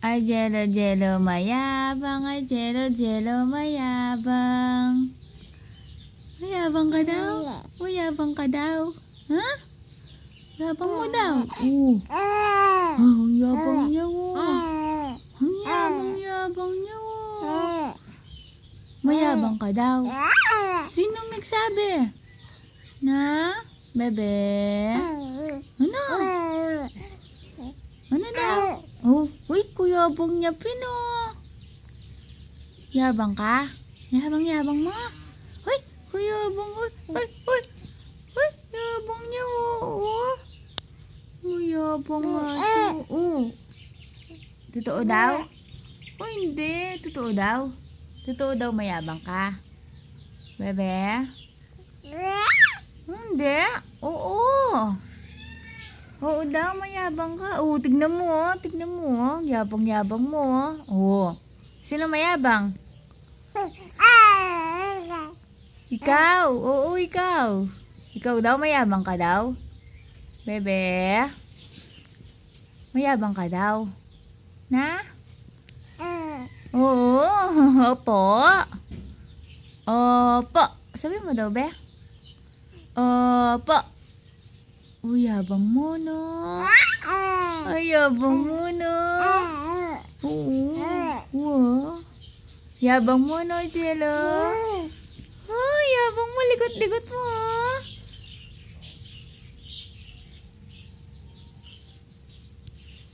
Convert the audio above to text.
Ay, Jello, Jello, mayabang. Ay, Jello, Jello, mayabang. Mayabang ka daw? Mayabang ka daw? Ha? Yabang mo daw? Ang yabang niya, Ang yabang niya, Mayabang ka daw? Sinong nagsabi? Na? Bebe? Ano? Ano daw? Uy, kuyabang niya, Pino. Yabang ka? Yabang mo? Uy, kuyabang. Uy, yabang niya, Yabang nga siya, Totoo daw? Hindi. Totoo daw? Totoo daw mayabang ka? Bebe? Hindi. Oo. Oo daw, mayabang ka. Tignan mo, tignan mo. Yabang-yabang mo. Sino mayabang? Ikaw. Oo, ikaw. Ikaw daw, mayabang ka daw? Bebe? Mayabang ka daw? Na? Oo. Opo. Opo. Sabi mo daw, be? Opo. Yabang mo, no? Ay, yabang mo, no? Oo. Yabang mo, no, Jello? Yabang mo. Ligot-ligot mo.